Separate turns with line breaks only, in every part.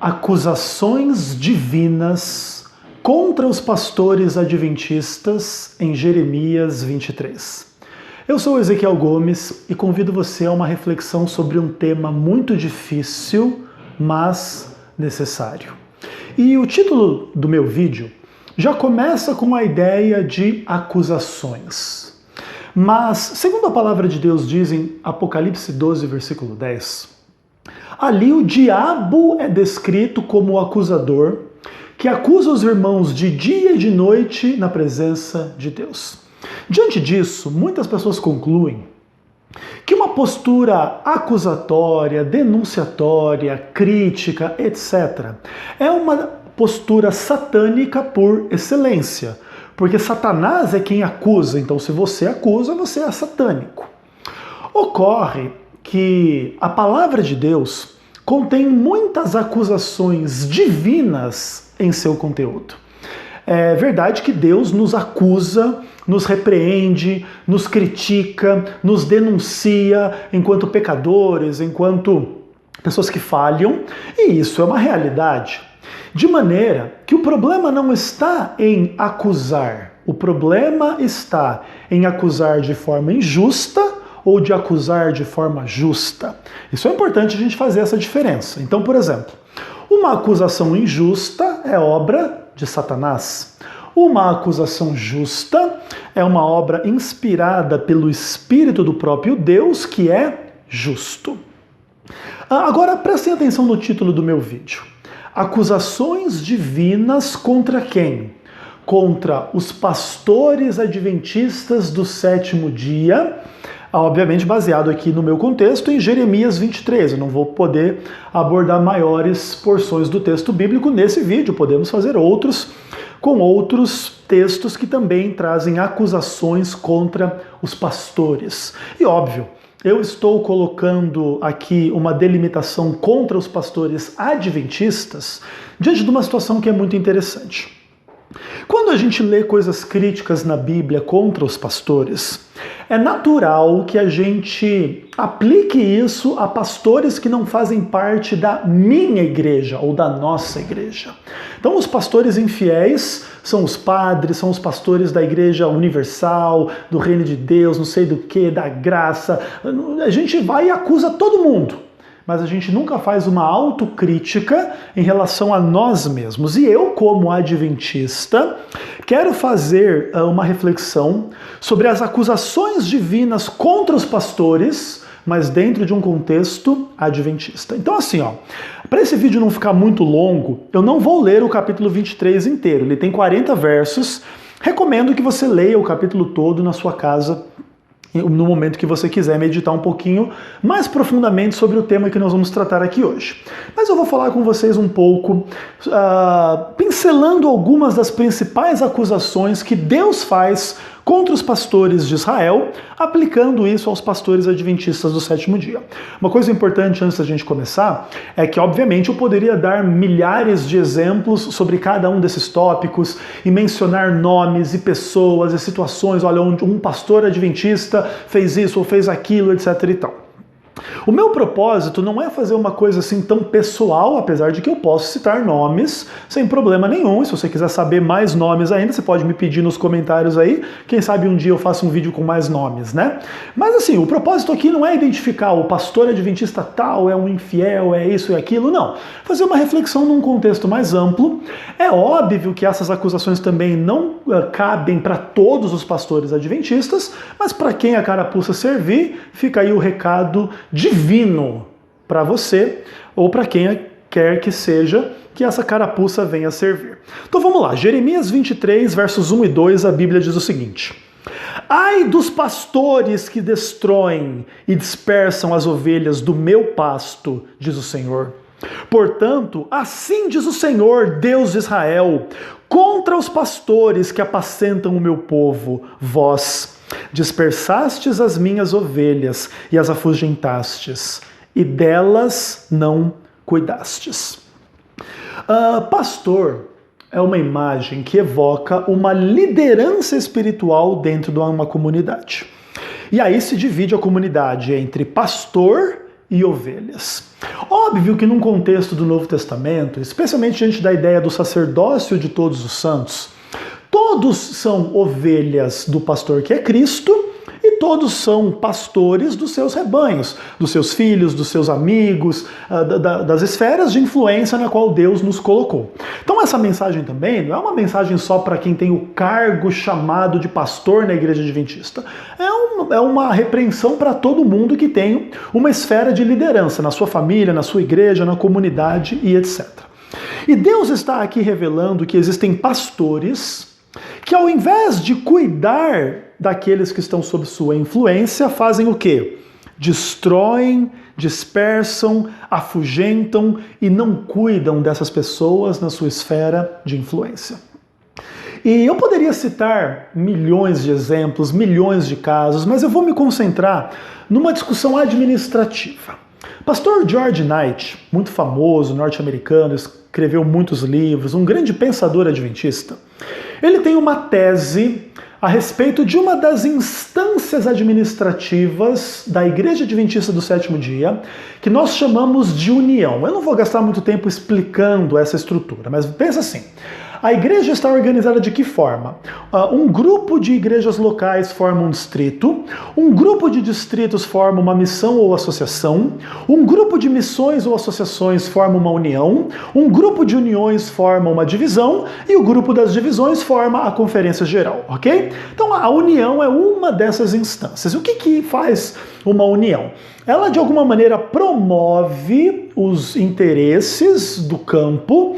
Acusações divinas contra os pastores adventistas em Jeremias 23. Eu sou Ezequiel Gomes e convido você a uma reflexão sobre um tema muito difícil, mas necessário. E o título do meu vídeo já começa com a ideia de acusações. Mas, segundo a palavra de Deus diz em Apocalipse 12, versículo 10, ali o diabo é descrito como o acusador que acusa os irmãos de dia e de noite na presença de Deus. Diante disso, muitas pessoas concluem que uma postura acusatória, denunciatória, crítica, etc., é uma postura satânica por excelência, porque Satanás é quem acusa, então se você acusa, você é satânico. Ocorre que a palavra de Deus contém muitas acusações divinas em seu conteúdo. É verdade que Deus nos acusa, nos repreende, nos critica, nos denuncia enquanto pecadores, enquanto pessoas que falham, e isso é uma realidade. De maneira que o problema não está em acusar, o problema está em acusar de forma injusta ou de acusar de forma justa. Isso é importante a gente fazer essa diferença. Então, por exemplo, uma acusação injusta é obra de Satanás. Uma acusação justa é uma obra inspirada pelo Espírito do próprio Deus, que é justo. Agora, prestem atenção no título do meu vídeo. Acusações divinas contra quem? Contra os pastores adventistas do sétimo dia, obviamente baseado aqui no meu contexto em Jeremias 23. Eu não vou poder abordar maiores porções do texto bíblico nesse vídeo, podemos fazer outros com outros textos que também trazem acusações contra os pastores. E óbvio, eu estou colocando aqui uma delimitação contra os pastores adventistas diante de uma situação que é muito interessante. Quando a gente lê coisas críticas na Bíblia contra os pastores, é natural que a gente aplique isso a pastores que não fazem parte da minha igreja ou da nossa igreja. Então, os pastores infiéis são os padres, são os pastores da Igreja Universal, do Reino de Deus, não sei do que, da graça. A gente vai e acusa todo mundo, mas a gente nunca faz uma autocrítica em relação a nós mesmos. E eu, como adventista, quero fazer uma reflexão sobre as acusações divinas contra os pastores, mas dentro de um contexto adventista. Então assim, para esse vídeo não ficar muito longo, eu não vou ler o capítulo 23 inteiro, ele tem 40 versos. Recomendo que você leia o capítulo todo na sua casa, no momento que você quiser meditar um pouquinho mais profundamente sobre o tema que nós vamos tratar aqui hoje. Mas eu vou falar com vocês um pouco, pincelando algumas das principais acusações que Deus faz contra os pastores de Israel, aplicando isso aos pastores adventistas do sétimo dia. Uma coisa importante antes da gente começar é que, obviamente, eu poderia dar milhares de exemplos sobre cada um desses tópicos e mencionar nomes e pessoas e situações, olha, onde um pastor adventista fez isso ou fez aquilo, etc. e tal. O meu propósito não é fazer uma coisa assim tão pessoal, apesar de que eu posso citar nomes sem problema nenhum. E se você quiser saber mais nomes ainda, você pode me pedir nos comentários aí. Quem sabe um dia eu faço um vídeo com mais nomes, né? Mas assim, o propósito aqui não é identificar o pastor adventista tal, é um infiel, é isso e aquilo, não. Fazer uma reflexão num contexto mais amplo. É óbvio que essas acusações também não cabem para todos os pastores adventistas, mas para quem a carapuça servir, fica aí o recado divino para você ou para quem quer que seja que essa carapuça venha servir. Então vamos lá, Jeremias 23, versos 1 e 2, a Bíblia diz o seguinte: Ai dos pastores que destroem e dispersam as ovelhas do meu pasto, diz o Senhor. Portanto, assim diz o Senhor, Deus de Israel, contra os pastores que apacentam o meu povo, vós dispersastes as minhas ovelhas e as afugentastes, e delas não cuidastes. Pastor é uma imagem que evoca uma liderança espiritual dentro de uma comunidade. E aí se divide a comunidade entre pastor e ovelhas. Óbvio que num contexto do Novo Testamento, especialmente diante da ideia do sacerdócio de todos os santos, todos são ovelhas do pastor que é Cristo, e todos são pastores dos seus rebanhos, dos seus filhos, dos seus amigos, das esferas de influência na qual Deus nos colocou. Então essa mensagem também não é uma mensagem só para quem tem o cargo chamado de pastor na igreja adventista. É uma repreensão para todo mundo que tem uma esfera de liderança na sua família, na sua igreja, na comunidade e etc. E Deus está aqui revelando que existem pastores que, ao invés de cuidar daqueles que estão sob sua influência, fazem o quê? Destroem, dispersam, afugentam e não cuidam dessas pessoas na sua esfera de influência. E eu poderia citar milhões de exemplos, milhões de casos, mas eu vou me concentrar numa discussão administrativa. Pastor George Knight, muito famoso, norte-americano, escreveu muitos livros, um grande pensador adventista, ele tem uma tese a respeito de uma das instâncias administrativas da Igreja Adventista do Sétimo Dia, que nós chamamos de união. Eu não vou gastar muito tempo explicando essa estrutura, mas pensa assim. A igreja está organizada de que forma? Um grupo de igrejas locais forma um distrito, um grupo de distritos forma uma missão ou associação, um grupo de missões ou associações forma uma união, um grupo de uniões forma uma divisão e o grupo das divisões forma a conferência geral, ok? Então a união é uma dessas instâncias. O que faz uma união? Ela de alguma maneira promove os interesses do campo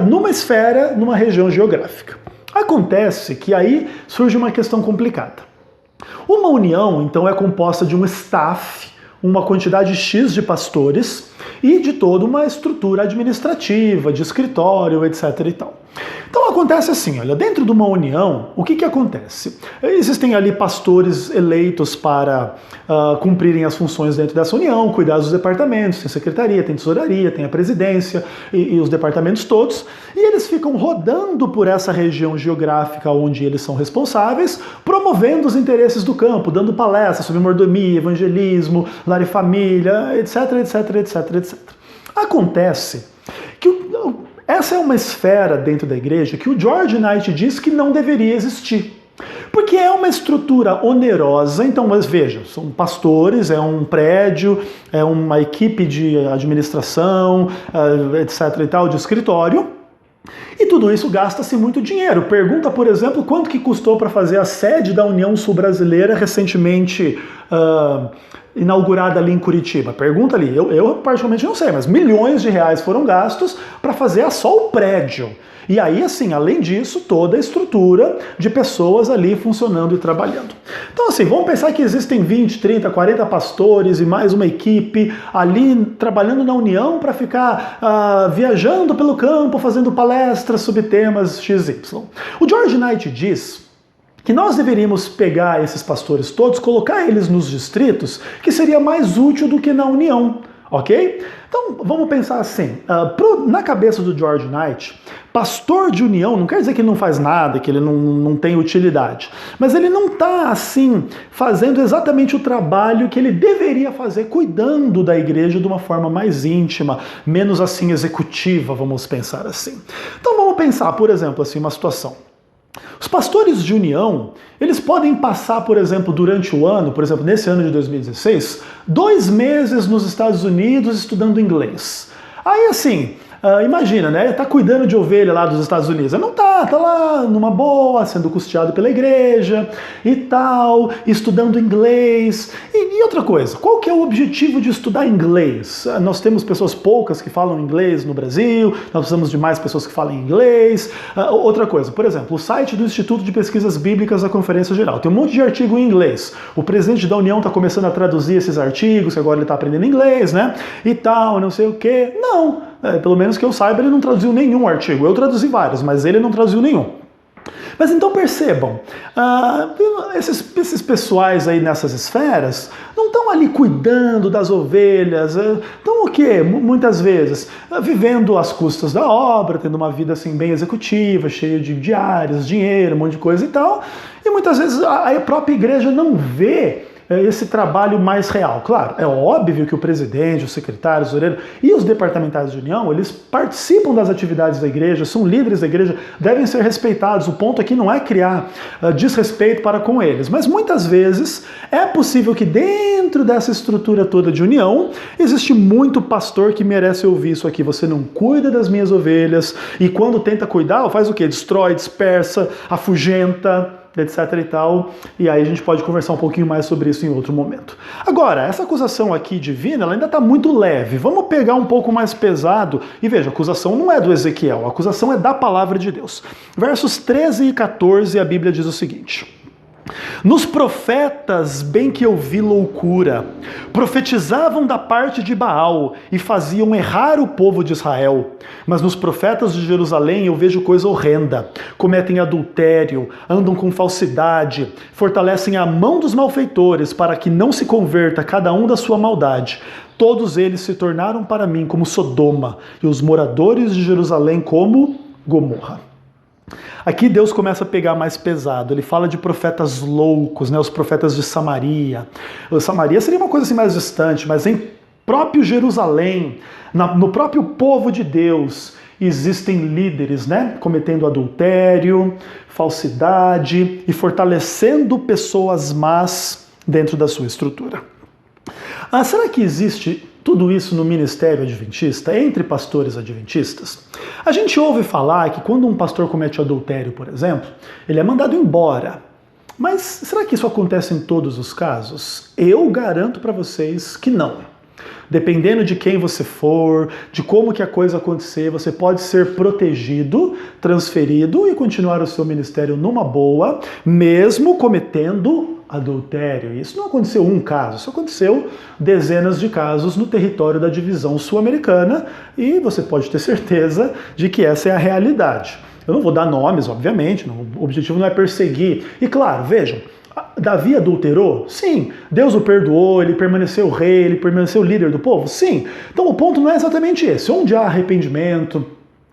numa esfera, numa região geográfica. Acontece que aí surge uma questão complicada. Uma união, então, é composta de um staff, uma quantidade X de pastores e de toda uma estrutura administrativa, de escritório, etc. e tal. Então acontece assim, olha, dentro de uma união, o que acontece? Existem ali pastores eleitos para cumprirem as funções dentro dessa união, cuidar dos departamentos, tem secretaria, tem tesouraria, tem a presidência e os departamentos todos, e eles ficam rodando por essa região geográfica onde eles são responsáveis, promovendo os interesses do campo, dando palestras sobre mordomia, evangelismo, lar e família, etc, etc, etc, etc. Acontece que essa é uma esfera dentro da igreja que o George Knight diz que não deveria existir. Porque é uma estrutura onerosa, então, mas veja, são pastores, é um prédio, é uma equipe de administração, etc e tal, de escritório, e tudo isso gasta-se muito dinheiro. Pergunta, por exemplo, quanto que custou para fazer a sede da União Sul-Brasileira recentemente inaugurada ali em Curitiba. Pergunta ali, eu particularmente não sei, mas milhões de reais foram gastos para fazer só o prédio. E aí, assim, além disso, toda a estrutura de pessoas ali funcionando e trabalhando. Então, assim, vamos pensar que existem 20, 30, 40 pastores e mais uma equipe ali trabalhando na união para ficar viajando pelo campo, fazendo palestras sobre temas XY. O George Knight diz que nós deveríamos pegar esses pastores todos, colocar eles nos distritos, que seria mais útil do que na união, ok? Então, vamos pensar assim, na cabeça do George Knight, pastor de união não quer dizer que ele não faz nada, que ele não tem utilidade, mas ele não está, assim, fazendo exatamente o trabalho que ele deveria fazer, cuidando da igreja de uma forma mais íntima, menos, assim, executiva, vamos pensar assim. Então, vamos pensar, por exemplo, assim, uma situação. Os pastores de união, eles podem passar, por exemplo, durante o ano, por exemplo, nesse ano de 2016, 2 meses nos Estados Unidos estudando inglês. Aí, assim, imagina, né? Tá cuidando de ovelha lá dos Estados Unidos. Não tá lá numa boa, sendo custeado pela igreja e tal, estudando inglês. E outra coisa, qual que é o objetivo de estudar inglês? Nós temos pessoas poucas que falam inglês no Brasil, nós precisamos de mais pessoas que falem inglês. Outra coisa, por exemplo, o site do Instituto de Pesquisas Bíblicas da Conferência Geral tem um monte de artigo em inglês. O presidente da União está começando a traduzir esses artigos, que agora ele está aprendendo inglês, né? E tal, não sei o quê. Não! Pelo menos que eu saiba, ele não traduziu nenhum artigo. Eu traduzi vários, mas ele não traduziu nenhum. Mas então percebam, esses pessoais aí nessas esferas não estão ali cuidando das ovelhas, estão o quê? Muitas vezes vivendo às custas da obra, tendo uma vida assim bem executiva, cheia de diárias, dinheiro, um monte de coisa e tal, e muitas vezes a própria igreja não vê esse trabalho mais real. Claro, é óbvio que o presidente, os secretários, o orelho e os departamentais de união, eles participam das atividades da igreja, são líderes da igreja, devem ser respeitados. O ponto aqui não é criar desrespeito para com eles, mas muitas vezes é possível que dentro dessa estrutura toda de união, existe muito pastor que merece ouvir isso aqui. Você não cuida das minhas ovelhas, e quando tenta cuidar, faz o quê? Destrói, dispersa, afugenta, etc e tal, e aí a gente pode conversar um pouquinho mais sobre isso em outro momento. Agora, essa acusação aqui divina, ela ainda está muito leve. Vamos pegar um pouco mais pesado, e veja, a acusação não é do Ezequiel, a acusação é da palavra de Deus. Versos 13 e 14, a Bíblia diz o seguinte: nos profetas bem que eu vi loucura, profetizavam da parte de Baal e faziam errar o povo de Israel. Mas nos profetas de Jerusalém eu vejo coisa horrenda. Cometem adultério, andam com falsidade, fortalecem a mão dos malfeitores para que não se converta cada um da sua maldade. Todos eles se tornaram para mim como Sodoma e os moradores de Jerusalém como Gomorra. Aqui Deus começa a pegar mais pesado. Ele fala de profetas loucos, né? Os profetas de Samaria. Samaria seria uma coisa assim mais distante, mas em próprio Jerusalém, no próprio povo de Deus, existem líderes, né? Cometendo adultério, falsidade e fortalecendo pessoas más dentro da sua estrutura. Será que existe tudo isso no ministério adventista, entre pastores adventistas? A gente ouve falar que quando um pastor comete adultério, por exemplo, ele é mandado embora. Mas será que isso acontece em todos os casos? Eu garanto para vocês que não. Dependendo de quem você for, de como que a coisa acontecer, você pode ser protegido, transferido e continuar o seu ministério numa boa, mesmo cometendo adultério. Isso não aconteceu um caso, isso aconteceu dezenas de casos no território da divisão sul-americana, e você pode ter certeza de que essa é a realidade. Eu não vou dar nomes, obviamente, o objetivo não é perseguir. E claro, vejam, Davi adulterou? Sim. Deus o perdoou, ele permaneceu rei, ele permaneceu líder do povo? Sim. Então o ponto não é exatamente esse. Onde há arrependimento,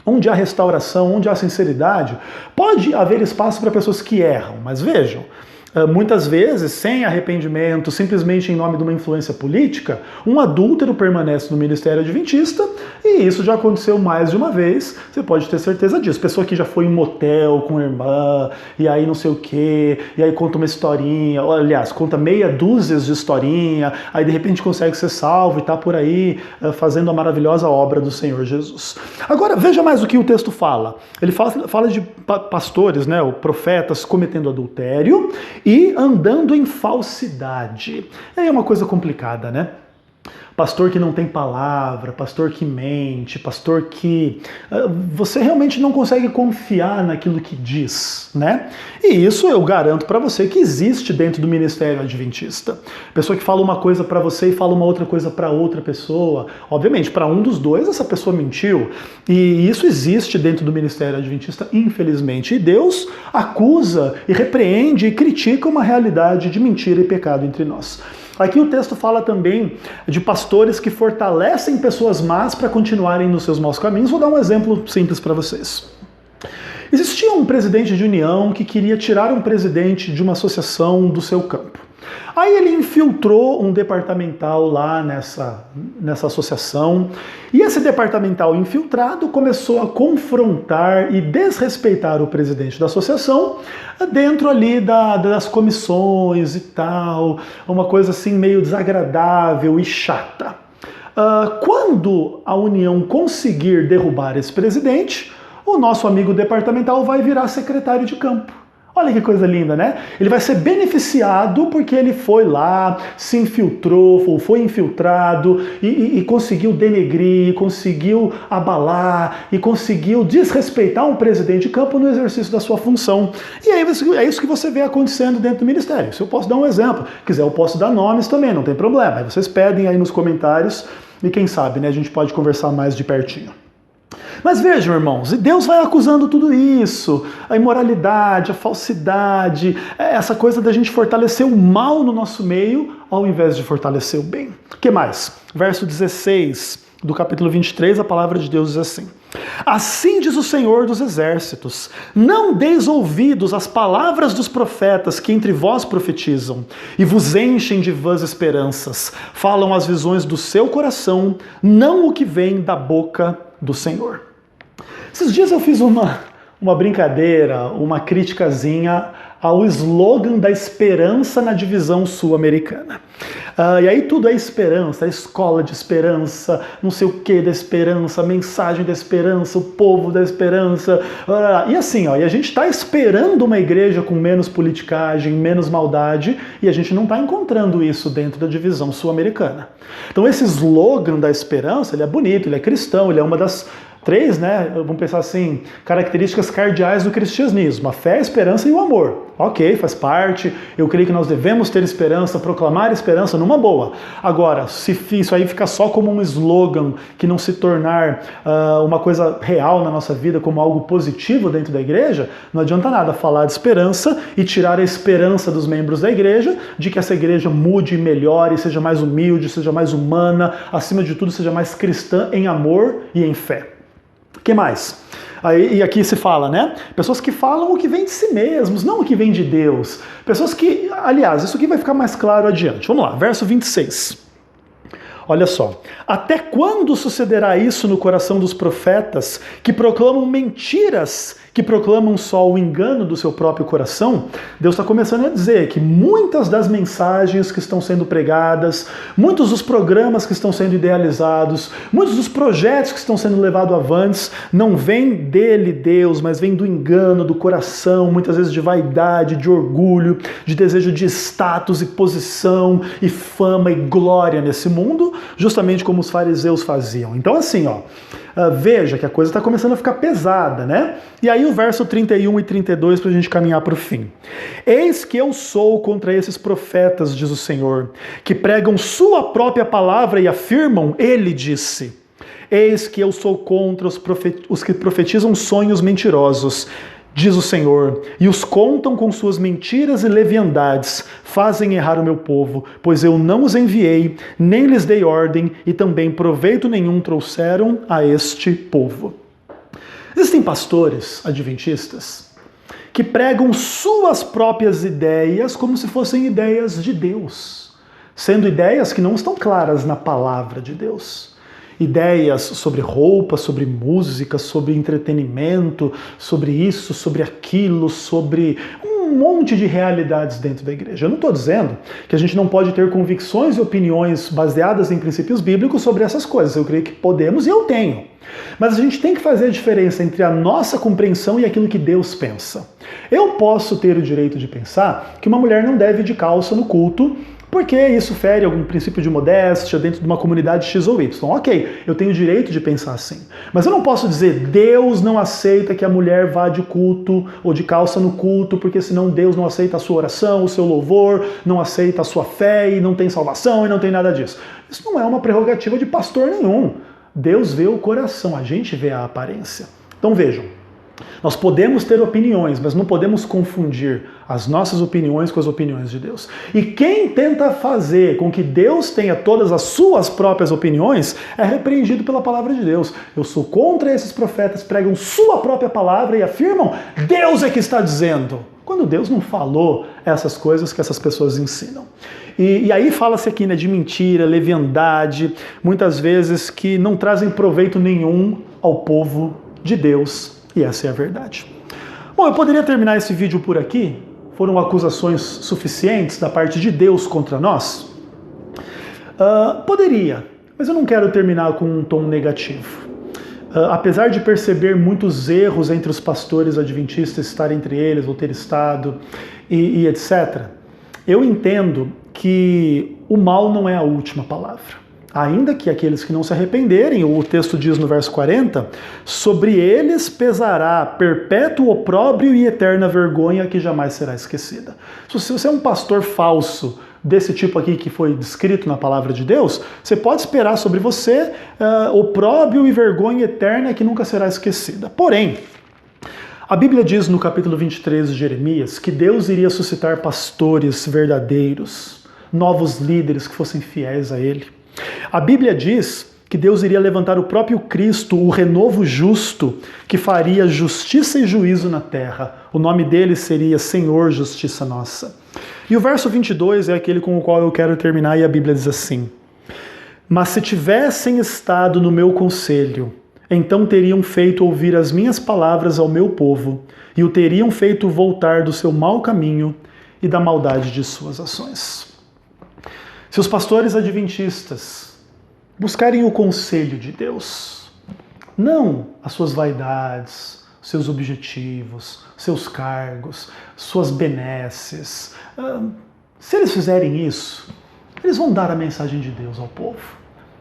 onde há restauração, onde há sinceridade, pode haver espaço para pessoas que erram, mas vejam, muitas vezes, sem arrependimento, simplesmente em nome de uma influência política, um adúltero permanece no ministério adventista, e isso já aconteceu mais de uma vez, você pode ter certeza disso. Pessoa que já foi em motel com a irmã, e aí não sei o quê, e aí conta uma historinha, aliás, conta meia dúzia de historinha, aí de repente consegue ser salvo e tá por aí fazendo a maravilhosa obra do Senhor Jesus. Agora, veja mais o que o texto fala. Ele fala de pastores, né, profetas cometendo adultério, e andando em falsidade. É uma coisa complicada, né? Pastor que não tem palavra, pastor que mente, pastor que você realmente não consegue confiar naquilo que diz, né? E isso eu garanto para você que existe dentro do ministério adventista. Pessoa que fala uma coisa para você e fala uma outra coisa para outra pessoa. Obviamente, para um dos dois essa pessoa mentiu. E isso existe dentro do ministério adventista, infelizmente. E Deus acusa e repreende e critica uma realidade de mentira e pecado entre nós. Aqui o texto fala também de pastores que fortalecem pessoas más para continuarem nos seus maus caminhos. Vou dar um exemplo simples para vocês. Existia um presidente de união que queria tirar um presidente de uma associação do seu campo. Aí ele infiltrou um departamental lá nessa associação, e esse departamental infiltrado começou a confrontar e desrespeitar o presidente da associação dentro ali das comissões e tal, uma coisa assim meio desagradável e chata. Quando a União conseguir derrubar esse presidente, o nosso amigo departamental vai virar secretário de campo. Olha que coisa linda, né? Ele vai ser beneficiado porque ele foi lá, se infiltrou, ou foi infiltrado e conseguiu denegrir, conseguiu abalar e conseguiu desrespeitar um presidente de campo no exercício da sua função. E aí é isso que você vê acontecendo dentro do ministério. Se eu posso dar um exemplo, quiser eu posso dar nomes também, não tem problema. Aí vocês pedem aí nos comentários e quem sabe, né, a gente pode conversar mais de pertinho. Mas vejam, irmãos, e Deus vai acusando tudo isso, a imoralidade, a falsidade, essa coisa da gente fortalecer o mal no nosso meio, ao invés de fortalecer o bem. O que mais? Verso 16 do capítulo 23, a palavra de Deus diz assim: assim diz o Senhor dos Exércitos, não deis ouvidos às palavras dos profetas que entre vós profetizam, e vos enchem de vãs esperanças, falam as visões do seu coração, não o que vem da boca do Senhor. Esses dias eu fiz uma brincadeira, uma criticazinha ao slogan da esperança na divisão sul-americana. E aí tudo é esperança, a escola de esperança, não sei o que da esperança, a mensagem da esperança, o povo da esperança. E assim, e a gente está esperando uma igreja com menos politicagem, menos maldade, e a gente não está encontrando isso dentro da divisão sul-americana. Então esse slogan da esperança, ele é bonito, ele é cristão, ele é uma das 3, vamos pensar assim, características cardeais do cristianismo: a fé, a esperança e o amor. Ok, faz parte, eu creio que nós devemos ter esperança, proclamar esperança numa boa. Agora, se isso aí ficar só como um slogan, que não se tornar uma coisa real na nossa vida, como algo positivo dentro da igreja, não adianta nada falar de esperança e tirar a esperança dos membros da igreja, de que essa igreja mude e melhore, seja mais humilde, seja mais humana, acima de tudo, seja mais cristã em amor e em fé. O que mais? E aqui se fala, pessoas que falam o que vem de si mesmos, não o que vem de Deus. Pessoas que, aliás, isso aqui vai ficar mais claro adiante. Vamos lá, verso 26. Olha só: até quando sucederá isso no coração dos profetas que proclamam mentiras, que proclamam só o engano do seu próprio coração? Deus está começando a dizer que muitas das mensagens que estão sendo pregadas, muitos dos programas que estão sendo idealizados, muitos dos projetos que estão sendo levados avante, não vêm dele, Deus, mas vêm do engano, do coração, muitas vezes de vaidade, de orgulho, de desejo de status e posição e fama e glória nesse mundo, justamente como os fariseus faziam. Então assim, veja que a coisa está começando a ficar pesada, E aí o verso 31 e 32 para a gente caminhar para o fim. Eis que eu sou contra esses profetas, diz o Senhor, que pregam sua própria palavra e afirmam, ele disse. Eis que eu sou contra os que profetizam sonhos mentirosos, diz o Senhor, e os contam com suas mentiras e leviandades, fazem errar o meu povo, pois eu não os enviei, nem lhes dei ordem, e também proveito nenhum trouxeram a este povo. Existem pastores adventistas que pregam suas próprias ideias como se fossem ideias de Deus, sendo ideias que não estão claras na palavra de Deus. Ideias sobre roupa, sobre música, sobre entretenimento, sobre isso, sobre aquilo, sobre um monte de realidades dentro da igreja. Eu não estou dizendo que a gente não pode ter convicções e opiniões baseadas em princípios bíblicos sobre essas coisas. Eu creio que podemos e eu tenho. Mas a gente tem que fazer a diferença entre a nossa compreensão e aquilo que Deus pensa. Eu posso ter o direito de pensar que uma mulher não deve ir de calça no culto, porque isso fere algum princípio de modéstia dentro de uma comunidade X ou Y. Ok, eu tenho o direito de pensar assim. Mas eu não posso dizer, Deus não aceita que a mulher vá de culto ou de calça no culto, porque senão Deus não aceita a sua oração, o seu louvor, não aceita a sua fé e não tem salvação e não tem nada disso. Isso não é uma prerrogativa de pastor nenhum. Deus vê o coração, a gente vê a aparência. Então vejam, nós podemos ter opiniões, mas não podemos confundir as nossas opiniões com as opiniões de Deus. E quem tenta fazer com que Deus tenha todas as suas próprias opiniões é repreendido pela palavra de Deus. Eu sou contra esses profetas que pregam sua própria palavra e afirmam, Deus é que está dizendo. Quando Deus não falou essas coisas que essas pessoas ensinam. E aí fala-se aqui de mentira, leviandade, muitas vezes que não trazem proveito nenhum ao povo de Deus. E essa é a verdade. Bom, eu poderia terminar esse vídeo por aqui? Foram acusações suficientes da parte de Deus contra nós? Poderia, mas eu não quero terminar com um tom negativo. Apesar de perceber muitos erros entre os pastores adventistas, estar entre eles, ou ter estado, e etc., eu entendo que o mal não é a última palavra. Ainda que aqueles que não se arrependerem, o texto diz no verso 40, sobre eles pesará perpétuo opróbrio e eterna vergonha que jamais será esquecida. Se você é um pastor falso, desse tipo aqui que foi descrito na palavra de Deus, você pode esperar sobre você opróbrio e vergonha eterna que nunca será esquecida. Porém, a Bíblia diz no capítulo 23 de Jeremias que Deus iria suscitar pastores verdadeiros, novos líderes que fossem fiéis a Ele. A Bíblia diz que Deus iria levantar o próprio Cristo, o renovo justo, que faria justiça e juízo na terra. O nome dele seria Senhor Justiça Nossa. E o verso 22 é aquele com o qual eu quero terminar, e a Bíblia diz assim: mas se tivessem estado no meu conselho, então teriam feito ouvir as minhas palavras ao meu povo, e o teriam feito voltar do seu mau caminho e da maldade de suas ações. Se os pastores adventistas buscarem o conselho de Deus, não as suas vaidades, seus objetivos, seus cargos, suas benesses, se eles fizerem isso, eles vão dar a mensagem de Deus ao povo.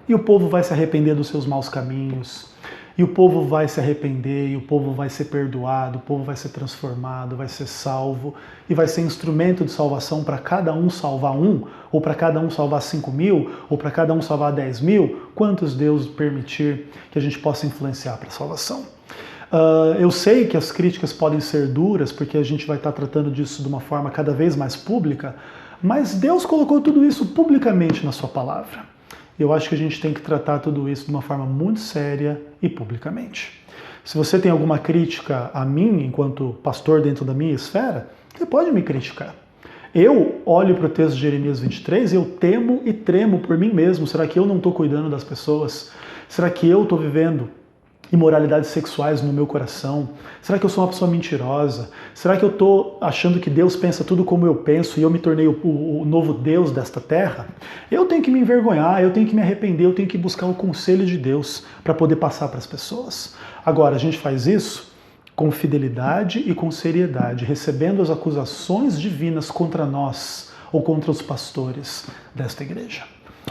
E o povo vai se arrepender dos seus maus caminhos, e o povo vai se arrepender, e o povo vai ser perdoado, o povo vai ser transformado, vai ser salvo, e vai ser instrumento de salvação para cada um salvar um, ou para cada um salvar 5.000, ou para cada um salvar 10.000, quantos Deus permitir que a gente possa influenciar para a salvação. Eu sei que as críticas podem ser duras, porque a gente vai estar tratando disso de uma forma cada vez mais pública, mas Deus colocou tudo isso publicamente na sua palavra. Eu acho que a gente tem que tratar tudo isso de uma forma muito séria e publicamente. Se você tem alguma crítica a mim, enquanto pastor dentro da minha esfera, você pode me criticar. Eu olho para o texto de Jeremias 23 e eu temo e tremo por mim mesmo. Será que eu não estou cuidando das pessoas? Será que eu estou vivendo imoralidades sexuais no meu coração? Será que eu sou uma pessoa mentirosa? Será que eu estou achando que Deus pensa tudo como eu penso e eu me tornei o novo Deus desta terra? Eu tenho que me envergonhar, eu tenho que me arrepender, eu tenho que buscar o conselho de Deus para poder passar para as pessoas. Agora, a gente faz isso com fidelidade e com seriedade, recebendo as acusações divinas contra nós ou contra os pastores desta igreja.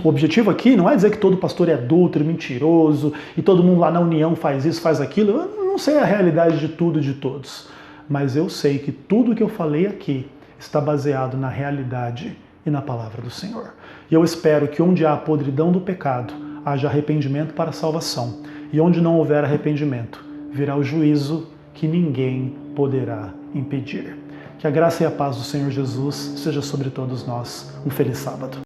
O objetivo aqui não é dizer que todo pastor é adúltero, mentiroso, e todo mundo lá na união faz isso, faz aquilo. Eu não sei a realidade de tudo e de todos, mas eu sei que tudo que eu falei aqui está baseado na realidade e na palavra do Senhor. E eu espero que onde há a podridão do pecado, haja arrependimento para a salvação, e onde não houver arrependimento, virá o juízo que ninguém poderá impedir. Que a graça e a paz do Senhor Jesus seja sobre todos nós. Um feliz sábado.